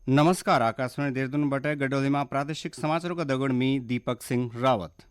नमस्कार आकाशवाणी देहरादून बटे गडोली में प्रादेशिक समाचारों का दगड़ में दीपक सिंह रावत।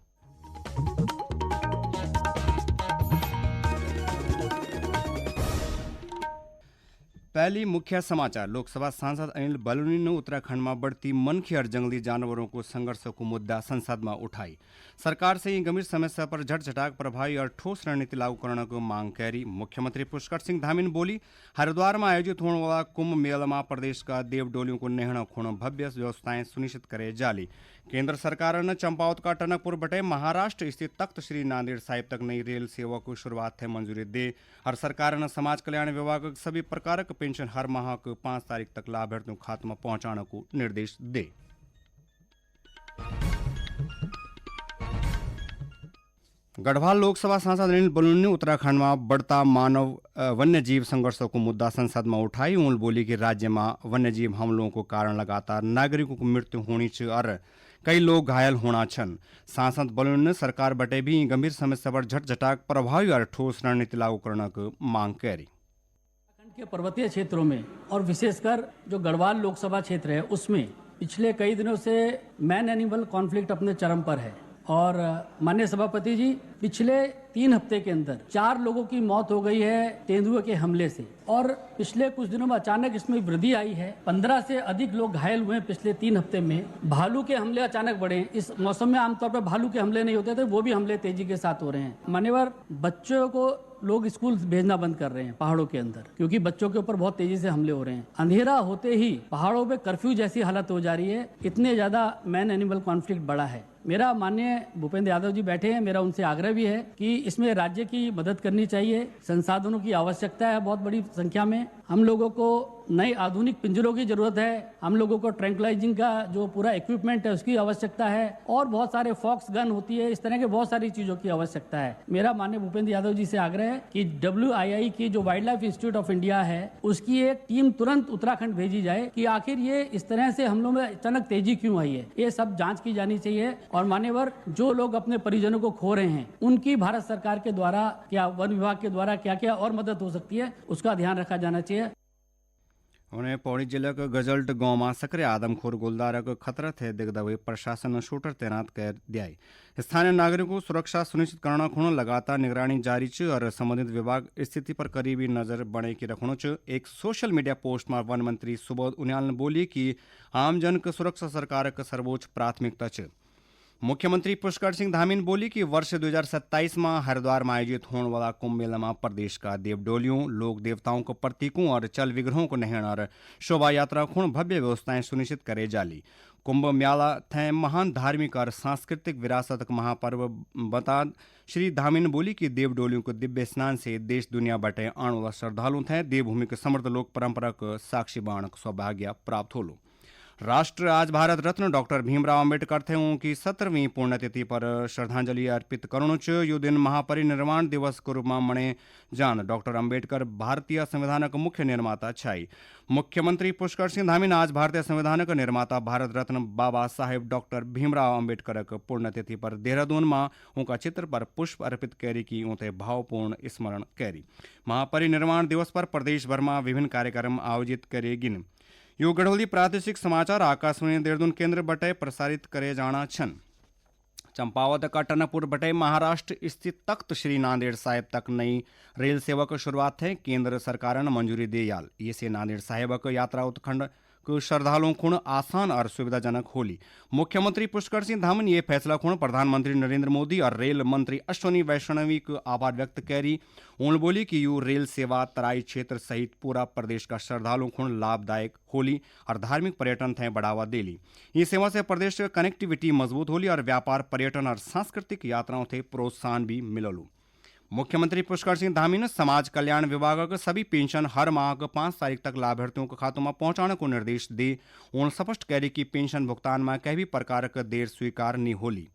पहली मुख्य समाचार। लोकसभा सांसद अनिल बलूनी ने उत्तराखंड में बढ़ती मनखी और जंगली जानवरों को संघर्ष को मुद्दा संसद में उठाई। सरकार से गंभीर समस्या पर झटझटाक प्रभावी और ठोस रणनीति लागू करने को मांग करी। मुख्यमंत्री पुष्कर सिंह धामी बोली, हरिद्वार में आयोजित होने वाला कुंभ मेला में प्रदेश का देवडोलियों को नेहण खूण भव्य व्यवस्थाएं सुनिश्चित करे जाली। केंद्र सरकार ने चंपावत का टनकपुर बटे महाराष्ट्र स्थित तख्त श्री नांदेड़ साहिब तक नई रेल सेवा को शुरुआत थे मंजूरी दे। और सरकार ने समाज कल्याण विभाग सभी प्रकार का पेंशन हर माह को 5 तारीख तक लाभार्थियों खाते में पहुंचाने को निर्देश दे। गढ़वाल लोकसभा सांसद अनिल बलूनी ने उत्तराखंड में बढ़ता मानव वन्य जीव संघर्षों को मुद्दा संसद में उठाई। उन्होंने बोली कि राज्य में वन्य जीव हमलों को कारण लगातार नागरिकों को मृत्यु होनी और कई लोग घायल होना छन। सांसद बलूनी ने सरकार बटे भी गंभीर समस्या पर झटझटाक प्रभावी और ठोस रणनीति लागू करने की मांग करी। उत्तराखंड के पर्वतीय क्षेत्रों में और विशेषकर जो गढ़वाल लोकसभा क्षेत्र है उसमें पिछले कई दिनों से मैन एनिमल कॉन्फ्लिक्ट अपने चरम पर है। और माननीय सभापति जी, पिछले 3 हफ्ते के अंदर 4 लोगों की मौत हो गई है तेंदुए के हमले से, और पिछले कुछ दिनों में अचानक इसमें वृद्धि आई है। 15 से अधिक लोग घायल हुए हैं पिछले 3 हफ्ते में। भालू के हमले अचानक बढ़े। इस मौसम में आमतौर पर भालू के हमले नहीं होते थे, वो भी हमले तेजी के साथ हो रहे हैं। मान्यवर, बच्चों को लोग स्कूल भेजना बंद कर रहे हैं पहाड़ों के अंदर, क्योंकि बच्चों के ऊपर बहुत तेजी से हमले हो रहे हैं। अंधेरा होते ही पहाड़ों पे कर्फ्यू जैसी हालत हो जा रही है। इतने ज्यादा मैन एनिमल कॉन्फ्लिक्ट बढ़ा है। मेरा माननीय भूपेंद्र यादव जी बैठे हैं, मेरा उनसे आग्रह भी है कि इसमें राज्य की मदद करनी चाहिए। संसाधनों की आवश्यकता है बहुत बड़ी संख्या में। हम लोगों को नए आधुनिक पिंजरों की जरूरत है। हम लोगों को ट्रैंकुलाइजिंग का जो पूरा इक्विपमेंट है उसकी आवश्यकता है, और बहुत सारे फॉक्स गन होती है, इस तरह के बहुत सारी चीजों की आवश्यकता है। मेरा माननीय भूपेंद्र यादव जी से आग्रह है कि WII की जो wild life institute of India है उसकी एक टीम तुरंत उत्तराखंड भेजी जाए कि आखिर ये इस तरह से हमलों में अचानक तेजी क्यों आई है, ये सब जांच की जानी चाहिए। और मान्यवर, जो लोग अपने परिजनों को खो रहे हैं उनकी भारत सरकार के द्वारा क्या, वन विभाग के द्वारा क्या क्या और मदद हो सकती है उसका ध्यान रखा जाना चाहिए। उन्हें पौड़ी जिले के गजल्ट गांव में सक्रिय आदमखोर गुलदारा को खतरा थे दिखता हुए प्रशासन ने शूटर तैनात कर दिया। स्थानीय नागरिकों को सुरक्षा सुनिश्चित करना खूण लगातार निगरानी जारी च और संबंधित विभाग स्थिति पर करीबी नजर बने की रखणो च। एक सोशल मीडिया पोस्ट में वन मंत्री सुबोध उनियाल ने बोली कि आमजन की सुरक्षा सरकार का सर्वोच्च प्राथमिकता च। मुख्यमंत्री पुष्कर सिंह धामी ने बोली कि वर्ष 2027 में हरिद्वार में आयोजित होने वाला कुंभ मेला में प्रदेश का देवडोलियों, लोक देवताओं को प्रतीकों और चल विग्रहों को नहण और शोभा यात्रा खूण भव्य व्यवस्थाएं सुनिश्चित करे जाली। कुंभ मेला थे महान धार्मिक और सांस्कृतिक विरासत का महापर्व बता श्री धामी ने बोली कि देवडोलियों को दिव्य स्नान से देश दुनिया बटे आने वाला श्रद्धालु थे देवभूमि के समृद्ध लोक परंपरा का साक्षी बाण सौभाग्य प्राप्त होलो। राष्ट्र आज भारत रत्न डॉक्टर भीमराव अंबेडकर थे उनकी 17वीं पुण्यतिथि पर श्रद्धांजलि अर्पित करणु च। यो दिन महापरिनिर्वाण दिवस के रूप में मने जान। डॉक्टर अंबेडकर भारतीय संविधान का मुख्य निर्माता छाई। मुख्यमंत्री पुष्कर सिंह धामी ने आज भारतीय संविधान का निर्माता भारत रत्न बाबा साहेब डॉक्टर भीमराव अंबेडकर की पुण्यतिथि पर देहरादून में उनका चित्र पर पुष्प अर्पित कैरी की उनते भावपूर्ण स्मरण कैरी। महापरिनिर्वाण दिवस पर प्रदेश भर में विभिन्न कार्यक्रम आयोजित करे गिन। यो गढ़ोली प्रादेशिक समाचार आकाशवाणी देहरादून केंद्र बटे प्रसारित करे जाना छन। चंपावत का टनकपुर बटे महाराष्ट्र स्थित तख्त श्री नांदेड़ साहिब तक नई रेल सेवा की शुरुआत है। केंद्र सरकार ने मंजूरी दे याल। ये से नांदेड़ साहिब की यात्रा उत्तराखंड को श्रद्धालुओं खूण आसान और सुविधाजनक होली। मुख्यमंत्री पुष्कर सिंह धामी ने यह फैसला खूण प्रधानमंत्री नरेंद्र मोदी और रेल मंत्री अश्वनी वैष्णवी को आभार व्यक्त करी। उन्होंने बोली कि यू रेल सेवा तराई क्षेत्र सहित पूरा प्रदेश का श्रद्धालुओं खूण लाभदायक होली और धार्मिक पर्यटन थे बढ़ावा देली। इस सेवा से प्रदेश की कनेक्टिविटी मजबूत होली और व्यापार, पर्यटन और सांस्कृतिक यात्राओं थे प्रोत्साहन भी मिललू। मुख्यमंत्री पुष्कर सिंह धामी ने समाज कल्याण विभाग के सभी पेंशन हर माह को 5 तारीख तक लाभार्थियों के खातों में पहुंचाने को निर्देश दे। उन्होंने स्पष्ट करी कि पेंशन भुगतान में कहीं भी प्रकार का देर स्वीकार नहीं होली।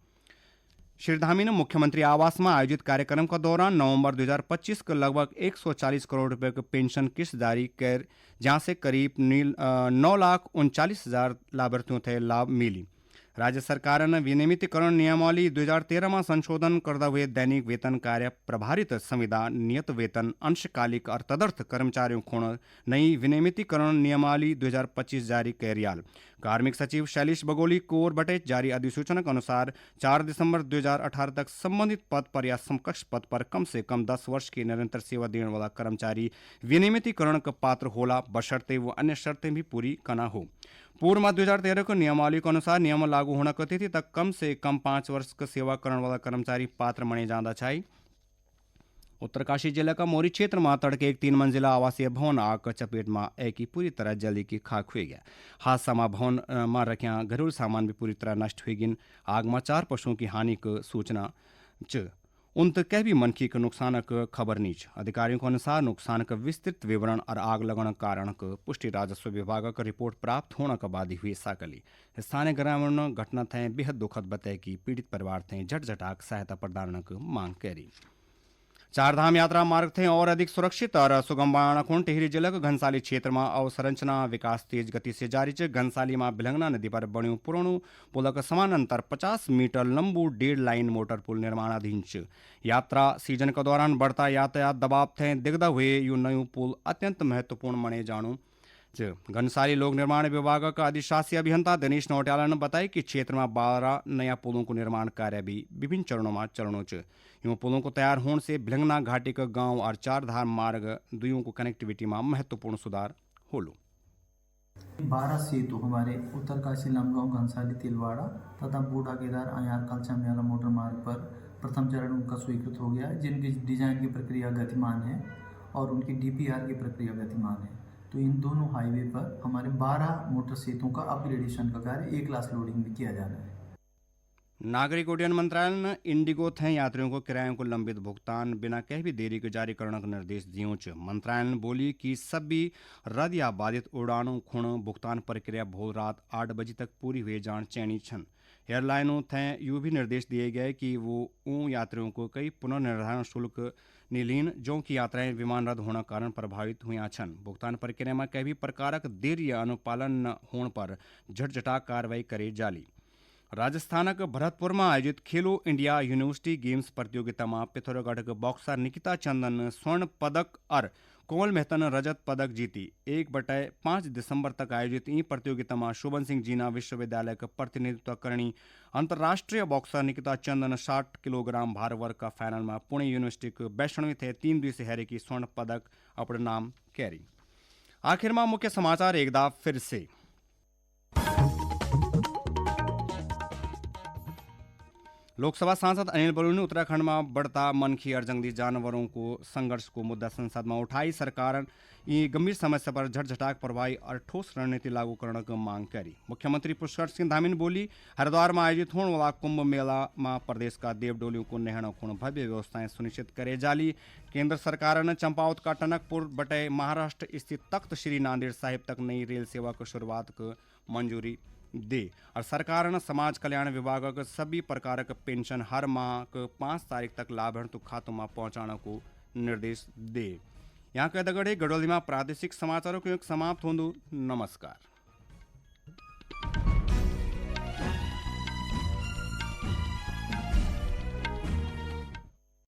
श्री धामी ने मुख्यमंत्री आवास में आयोजित कार्यक्रम के दौरान नवंबर 2025 को लगभग 140 करोड़ रुपए की पेंशन किस्त जारी कर, जहां से करीब 9,39,000 लाभार्थियों थे लाभ मिली। राज्य सरकार ने विनियमितीकरण नियमावली 2013 में संशोधन करते हुए दैनिक वेतन कार्य प्रभारित संविदा नियत वेतन अंशकालिक और तदर्थ कर्मचारियों को नई विनियमितीकरण नियमावली 2025 जारी कैरियाल। कार्मिक सचिव शैलेश बगोली को ओर बटे जारी अधिसूचना के अनुसार 4 दिसंबर 2018 तक संबंधित पद पर या समकक्ष पद पर कम से कम 10 वर्ष की निरंतर सेवा देने वाला कर्मचारी विनियमितीकरण का पात्र होला, बशर्ते वो अन्य शर्तें भी पूरी करना हो। पूर्व में 2013 को नियमावली के अनुसार नियम लागू होने की तिथि तक कम से कम 5 वर्ष का सेवा करने वाला कर्मचारी पात्र माने जाना चाहिए। उत्तरकाशी जिले का मोरी क्षेत्र में तड़के एक 3 मंजिला आवासीय भवन आग की चपेट में एक ही पूरी तरह जली की खाक हुई गया। हादसा में भवन में रखा घरेलू सामान भी पूरी तरह नष्ट हुई गिन। आग में 4 पशुओं की हानि की सूचना उन तक भी मनखी के नुकसान का खबर नीच। अधिकारियों के अनुसार नुकसान का विस्तृत विवरण और आग लगने कारण का पुष्टि राजस्व विभाग का रिपोर्ट प्राप्त होने के बाद ही हुई साकली। स्थानीय ग्रामीणों घटना थे बेहद दुखद बताए कि पीड़ित परिवार थे झटझटाक सहायता प्रदान की मांग करी। चारधाम यात्रा मार्ग थे और अधिक सुरक्षित और सुगम बनाना टिहरी जिले के घनसाली क्षेत्र में अवसंरचना विकास तेज गति से जारी है। घनसाली में बिलंगना नदी पर बण्यू पुराणु पुल का समानांतर 50 मीटर लंबू 1.5 लाइन मोटर पुल निर्माणाधीन है। यात्रा सीजन के दौरान बढ़ता यातायात दबाव थे दिखता हुए यू नयू पुल अत्यंत महत्वपूर्ण मने जानू। घनसाली लोक निर्माण विभाग का अधिशासी अभियंता दिनेश नौटियाला ने बताया कि क्षेत्र में 12 नया पुलों को निर्माण कार्य भी विभिन्न चरणों में चरणों यूं पुलों को तैयार होने से भिलंगना घाटी का गांव और चारधाम मार्ग दुइयों को कनेक्टिविटी में महत्वपूर्ण सुधार होलो। 12 सेतु हमारे उत्तरकाशी लमगांव घनसाली तिलवाड़ा तथा बूढ़ा केदार अयार कलचा मेला मोटर मार्ग पर प्रथम चरण उनका स्वीकृत हो गया है, जिनकी डिजाइन की प्रक्रिया गतिमान है और उनकी डीपीआर की प्रक्रिया गतिमान है। तो इन दोनों हाईवे पर हमारे 12 मोटर सेतुओं का अपग्रेडेशन का कार्य 1 लाख लोडिंग भी किया जाना है। नागरिक उड्डयन मंत्रालय ने इंडिगो थे यात्रियों को किरायों को लंबित भुगतान बिना कहीं भी देरी के जारी करने का निर्देश दियो। मंत्रालय ने बोली कि सभी रद्द या बाधित उड़ानों खुण भुगतान प्रक्रिया भोर रात 8 बजे तक पूरी हुए जान चैनी छन। एयरलाइनों थे यूँ भी निर्देश दिए गए कि वो उन यात्रियों को कई पुनर्निर्धारण शुल्क निलीन जो की यात्राएं विमान रद्द होने कारण प्रभावित हुई छन। भुगतान प्रक्रिया में कई भी प्रकारक देरी या अनुपालन न होने पर झटझटा कार्रवाई करे जाली। राजस्थान के भरतपुर में आयोजित खेलो इंडिया यूनिवर्सिटी गेम्स प्रतियोगिता में पिथौरागढ़ के बॉक्सर निकिता चंदन ने स्वर्ण पदक और कोमल मेहता ने रजत पदक जीती। 1/5 दिसंबर तक आयोजित ई प्रतियोगिता में शोभन सिंह जीना विश्वविद्यालय का प्रतिनिधित्व करनी अंतर्राष्ट्रीय बॉक्सर निकिता चंदन 60 किलोग्राम भार वर्ग का फाइनल में पुणे यूनिवर्सिटी के वैष्णवी थे 3 दिवसीय हैरे की स्वर्ण पदक अपने नाम कैरी। आखिर में मुख्य समाचार एक दाव फिर से। लोकसभा सांसद अनिल बलूनी ने उत्तराखंड में बढ़ता मनखी और जंगली जानवरों को संघर्ष को मुद्दा संसद में उठाई। सरकार ये गंभीर समस्या पर झटझटाक प्रभावी और ठोस रणनीति लागू करने की मांग करी। मुख्यमंत्री पुष्कर सिंह धामी ने बोली हरिद्वार में आयोजित होने वाला कुंभ मेला में प्रदेश का देवडोलियों को नहना को भव्य व्यवस्थाएं सुनिश्चित करे जाली। केंद्र सरकार ने चंपावत का टनकपुर बटे महाराष्ट्र स्थित तख्त श्री नांदेड़ साहिब तक नई रेल सेवा की शुरुआत को मंजूरी दे और सरकार ने समाज कल्याण विभाग के सभी प्रकार के पेंशन हर माह के 5 तारीख तक लाभार्थी खातों में पहुंचाने को निर्देश दे। यहाँ के दगड़े गडोली में प्रादेशिक समाचारों को समाप्त होंदु। नमस्कार।